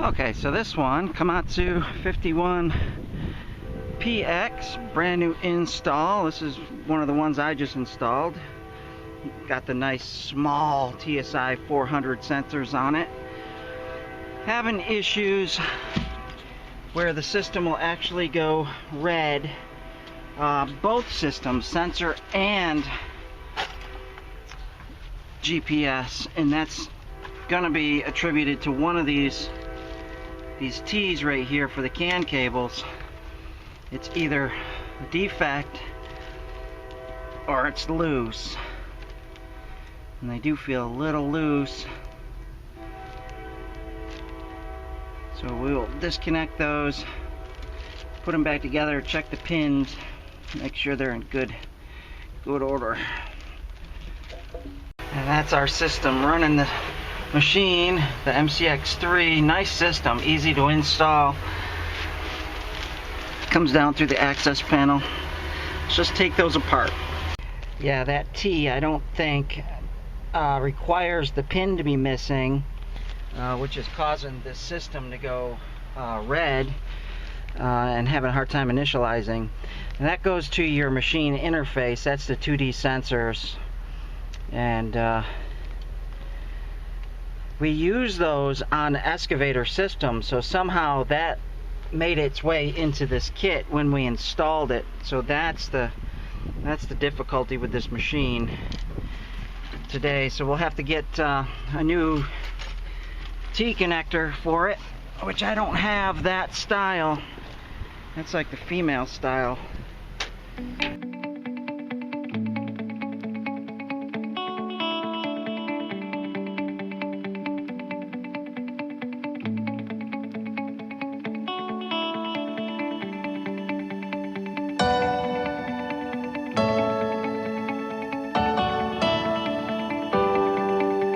Okay, so this one, Komatsu 51PX, brand new install. This is one of the ones I just installed. Got the nice small TSI 400 sensors on it. Having issues where the system will actually go red. Both systems, sensor and GPS, and that's gonna be attributed to one of these T's right here for the CAN cables. It's either a defect or it's loose, and they do feel a little loose, so we will disconnect those, put them back together, check the pins, make sure they're in good order. And that's our system running the machine, the MCX3. Nice system, easy to install. Comes down through the access panel. Let's just take those apart. Yeah, that T I don't think requires the pin to be missing, which is causing this system to go red and having a hard time initializing. And that goes to your machine interface. That's the 2D sensors, and we use those on the excavator system, so somehow that made its way into this kit when we installed it. So that's the difficulty with this machine today. So we'll have to get a new T connector for it, which I don't have that style. That's like the female style.